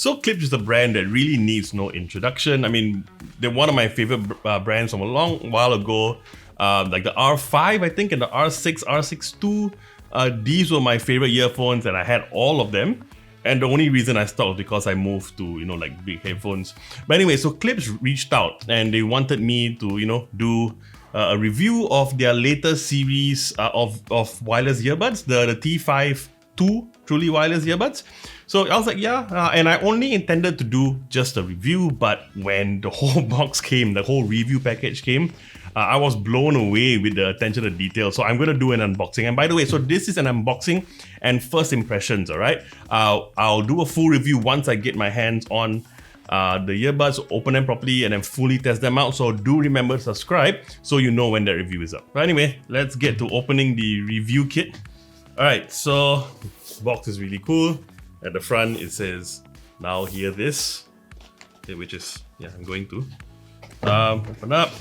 So Klipsch is a brand that really needs no introduction. I mean, they're one of my favorite brands from a long while ago. Like the R5, I think, and the R6, R6 II. These were my favorite earphones, and I had all of them. And the only reason I stopped was because I moved to, like big headphones. But anyway, so Klipsch reached out and they wanted me to, do a review of their latest series of wireless earbuds, the T5 Truly Wireless earbuds. So I was like, yeah, and I only intended to do just a review, but when the whole box came, the whole review package came, I was blown away with the attention to detail. So I'm going to do an unboxing. And by the way, so this is an unboxing and first impressions, all right? I'll do a full review once I get my hands on the earbuds, open them properly, and then fully test them out. So do remember to subscribe so you know when that review is up. But anyway, let's get to opening the review kit. All right, so this box is really cool. At the front, it says, "Now hear this," okay, which is, yeah, I'm going to. Open up.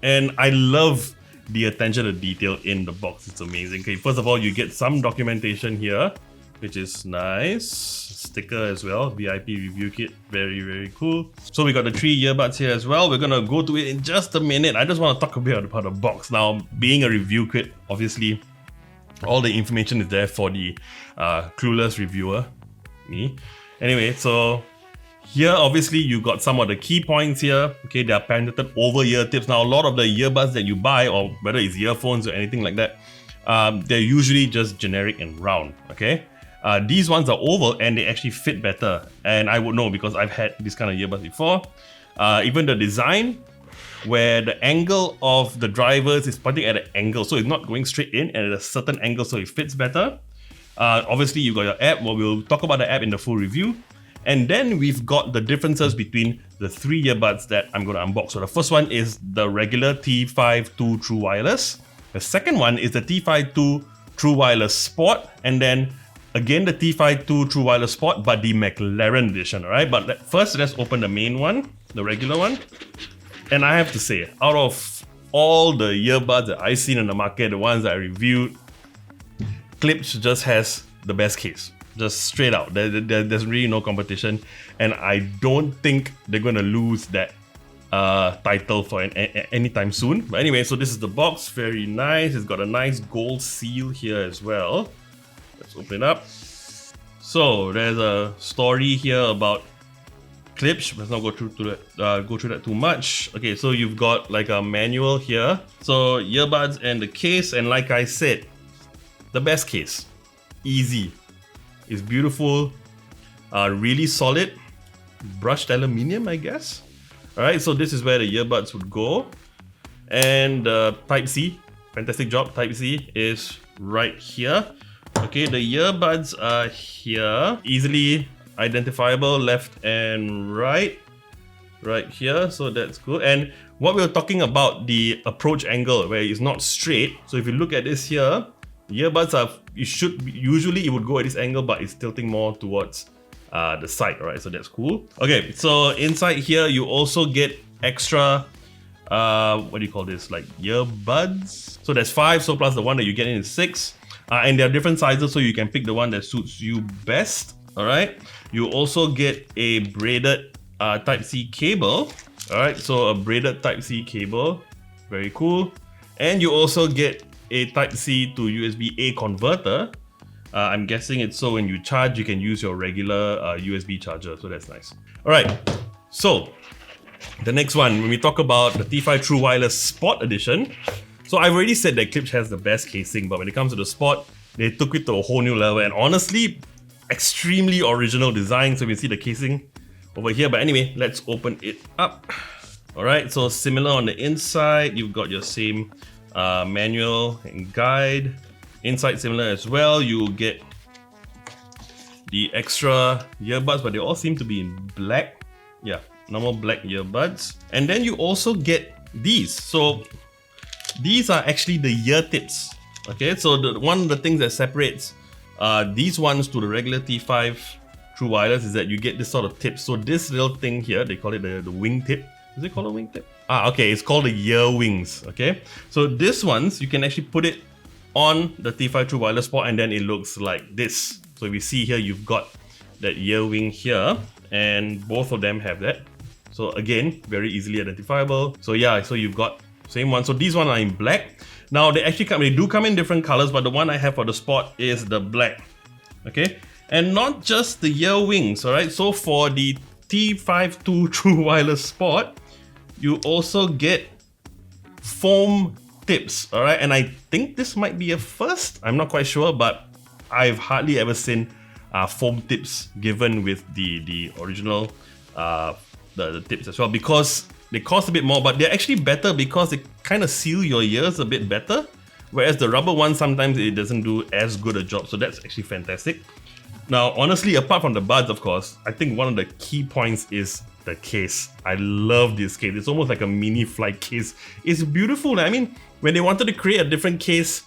And I love the attention to detail in the box. It's amazing. Okay, first of all, you get some documentation here, which is nice. Sticker as well, VIP review kit, very, very cool. So we got the 3 earbuds here as well. We're gonna go to it in just a minute. I just want to talk a bit about the box. Now, being a review kit, obviously, all the information is there for the clueless reviewer, me. Anyway, so here, obviously, you got some of the key points here. Okay, they are patented over-ear tips. Now, a lot of the earbuds that you buy, or whether it's earphones or anything like that, they're usually just generic and round, okay? These ones are oval and they actually fit better. And I would know because I've had this kind of earbuds before. Even the design, where the angle of the drivers is pointing at an angle, so it's not going straight in and at a certain angle, so it fits better. Obviously, you got your app. Well, we'll talk about the app in the full review. And then we've got the differences between the 3 earbuds that I'm going to unbox. So the first one is the regular T5 True Wireless. The second one is the T5 True Wireless Sport. And then again, the T5 True Wireless Sport, but the McLaren edition, all right? But first, let's open the main one, the regular one. And I have to say, out of all the earbuds that I've seen in the market, the ones that I reviewed, Klipsch just has the best case. Just straight out. There's really no competition. And I don't think they're going to lose that title for anytime soon. But anyway, so this is the box. Very nice. It's got a nice gold seal here as well. Let's open it up. So there's a story here about Klipsch. Let's not go through that too much. Okay, so you've got like a manual here. So earbuds and the case. And like I said, the best case. Easy. It's beautiful, really solid, brushed aluminium, I guess. Alright, so this is where the earbuds would go. And Type-C, fantastic job, Type-C is right here. Okay, the earbuds are here, easily identifiable left and right here, so that's good. And what we were talking about, the approach angle, where it's not straight. So if you look at this here, the earbuds are, usually it would go at this angle, but it's tilting more towards the side, alright, so that's cool. Okay, so inside here, you also get extra, what do you call this, like earbuds? So there's 5, so plus the one that you get in is 6. And there are different sizes, so you can pick the one that suits you best, alright? You also get a braided Type-C cable, alright, so a braided Type-C cable, very cool. And you also get a Type-C to USB-A converter. I'm guessing it's so when you charge, you can use your regular USB charger, so that's nice. Alright, so the next one, when we talk about the T5 True Wireless Sport Edition, so I've already said that Klipsch has the best casing, but when it comes to the Sport, they took it to a whole new level, and honestly, extremely original design. So we see the casing over here, but anyway, let's open it up. Alright, so similar on the inside, you've got your same manual and guide. Inside similar as well. You get the extra earbuds, but they all seem to be in black. Yeah, normal black earbuds. And then you also get these. So these are actually the ear tips. Okay, so one of the things that separates these ones to the regular T5 True Wireless is that you get this sort of tip. So this little thing here, they call it the wing tip. Is it called a wing tip? Okay, it's called the ear wings. Okay, so this ones, you can actually put it on the T5 True Wireless Sport and then it looks like this. So if you see here, you've got that ear wing here. and both of them have that. So again, very easily identifiable. So yeah, so you've got same one. So these ones are in black. Now they do come in different colors, but the one I have for the Sport is the black. Okay, and not just the ear wings. All right, so for the T5 True Wireless Sport, you also get foam tips. All right, and I think this might be a first. I'm not quite sure, but I've hardly ever seen foam tips given with the original the tips as well, because they cost a bit more, but they're actually better because they kind of seal your ears a bit better, whereas the rubber one sometimes it doesn't do as good a job. So that's actually fantastic. Now honestly, apart from the buds, of course, I think one of the key points is the case. I love this case. It's almost like a mini flight case. It's beautiful. I mean, when they wanted to create a different case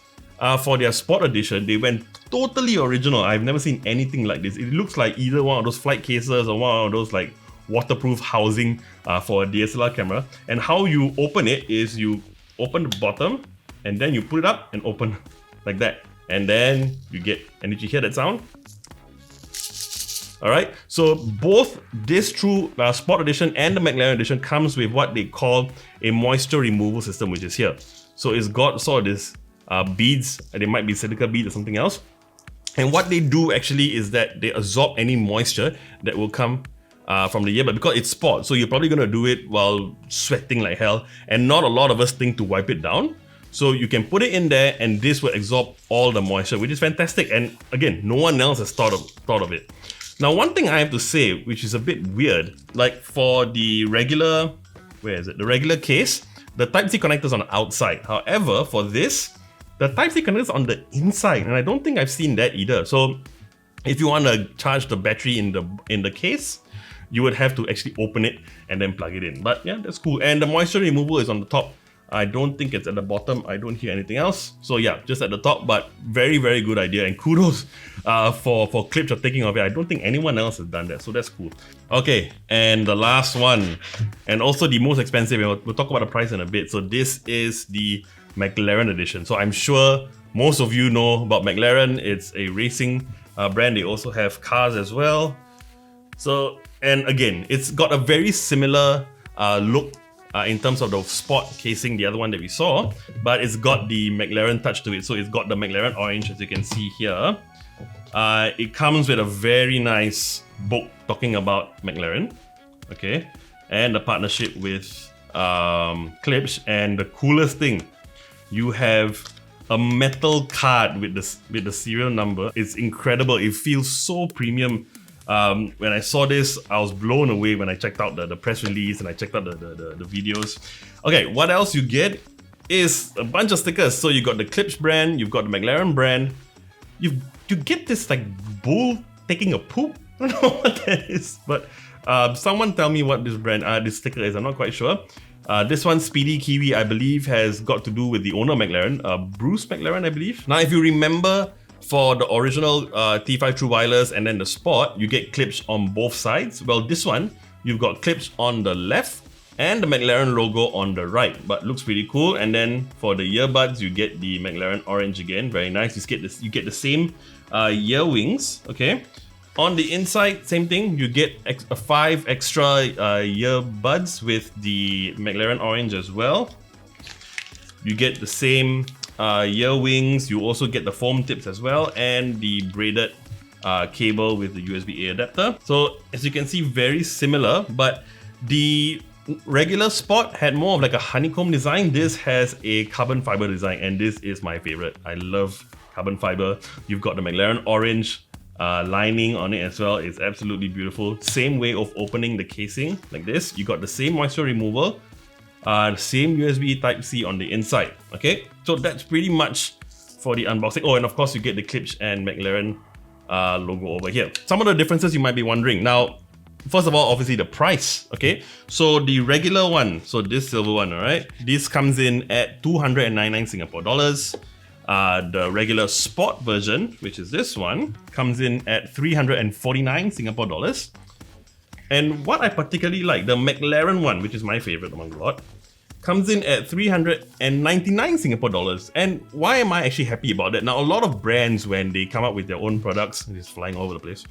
for their Sport edition, they went totally original. I've never seen anything like this. It looks like either one of those flight cases or one of those like waterproof housing for a DSLR camera. And how you open it is you open the bottom and then you put it up and open like that. And then you get, and did you hear that sound? Alright, so both this True Sport Edition and the McLaren Edition comes with what they call a moisture removal system, which is here. So it's got sort of this beads, they might be silica beads or something else. And what they do actually is that they absorb any moisture that will come from the earbud, because it's Sport, so you're probably gonna do it while sweating like hell, and not a lot of us think to wipe it down. So you can put it in there and this will absorb all the moisture, which is fantastic. And again, no one else has thought of it. Now, one thing I have to say, which is a bit weird, like for the regular, the regular case, the Type-C connector is on the outside. However, for this, the Type-C connector is on the inside, and I don't think I've seen that either. So if you want to charge the battery in the case, you would have to actually open it and then plug it in. But yeah, that's cool. And the moisture removal is on the top. I don't think it's at the bottom. I don't hear anything else. So yeah, just at the top, but very, very good idea. And kudos for Klipsch for thinking of it. I don't think anyone else has done that, so that's cool. Okay, and the last one, and also the most expensive, and we'll talk about the price in a bit. So this is the McLaren edition. So I'm sure most of you know about McLaren. It's a racing brand. They also have cars as well. So, and again, it's got a very similar look in terms of the Sport casing, the other one that we saw, but it's got the McLaren touch to it. So it's got the McLaren Orange, as you can see here. It comes with a very nice book talking about McLaren, okay, and the partnership with Klipsch. And the coolest thing, you have a metal card with the serial number. It's incredible. It feels so premium. When I saw this, I was blown away when I checked out the press release and I checked out the videos. Okay, what else you get is a bunch of stickers. So you got the Klipsch brand, you've got the McLaren brand. You get this like bull taking a poop. I don't know what that is, but someone tell me what this sticker is. I'm not quite sure. This one, Speedy Kiwi, I believe, has got to do with the owner of McLaren, Bruce McLaren, I believe. Now, if you remember, for the original T5 True Wireless and then the Sport, you get Klipsch on both sides. Well, this one, you've got Klipsch on the left and the McLaren logo on the right, but looks pretty cool. And then for the earbuds, you get the McLaren Orange again, very nice. You get the same ear wings, okay? On the inside, same thing, you get 5 extra earbuds with the McLaren Orange as well. You get the same ear wings, you also get the foam tips as well, and the braided cable with the USB-A adapter. So as you can see, very similar, but the regular Sport had more of like a honeycomb design. This has a carbon fiber design, and this is my favorite. I love carbon fiber. You've got the McLaren Orange lining on it as well. It's absolutely beautiful. Same way of opening the casing like this. You got the same moisture removal, same USB Type-C on the inside. Okay, so that's pretty much for the unboxing. Oh, and of course you get the Klipsch and McLaren logo over here. Some of the differences you might be wondering. Now, first of all, obviously the price. Okay, so the regular one, so this silver one, all right, this comes in at 299 Singapore dollars. The regular Sport version, which is this one, comes in at 349 Singapore dollars. And what I particularly like, the McLaren one, which is my favorite among the lot, comes in at 399 Singapore dollars. And why am I actually happy about that? Now, a lot of brands, when they come up with their own products, it's flying all over the place,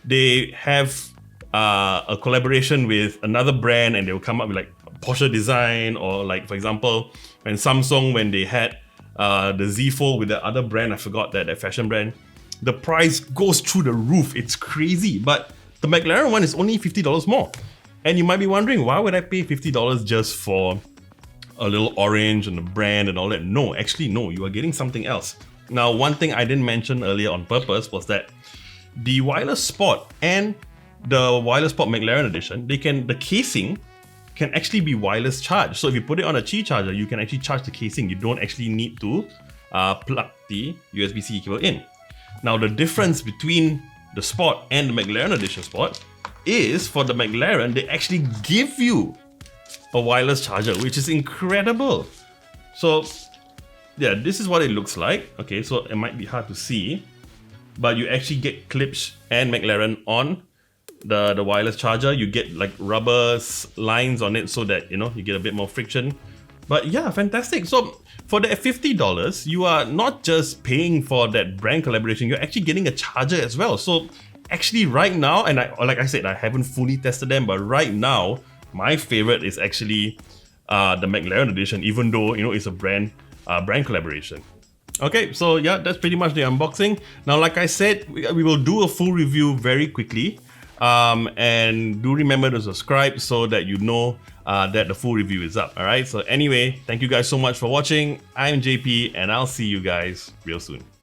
they have a collaboration with another brand and they will come up with like a Porsche design, or like for example, when Samsung, when they had the Z Fold with the other brand, I forgot that fashion brand, the price goes through the roof. It's crazy. But the McLaren one is only $50 more. And you might be wondering, why would I pay $50 just for a little orange and the brand and all that? No, actually no, you are getting something else. Now, one thing I didn't mention earlier on purpose was that the Wireless Sport and the Wireless Sport McLaren edition, the casing can actually be wireless charged. So if you put it on a Qi charger, you can actually charge the casing. You don't actually need to plug the USB-C cable in. Now, the difference between the Sport and the McLaren Edition Sport is, for the McLaren, they actually give you a wireless charger, which is incredible. So yeah, this is what it looks like. Okay, so it might be hard to see, but you actually get Klipsch and McLaren on the wireless charger. You get like rubber lines on it so that, you know, you get a bit more friction. But yeah, fantastic. So for the $50, you are not just paying for that brand collaboration, you're actually getting a charger as well. So actually right now, and like I said, I haven't fully tested them, but right now, my favorite is actually the McLaren edition, even though, you know, it's a brand collaboration. Okay, so yeah, that's pretty much the unboxing. Now, like I said, we will do a full review very quickly. And do remember to subscribe so that you know that the full review is up. All right, so anyway, thank you guys so much for watching. I'm JP and I'll see you guys real soon.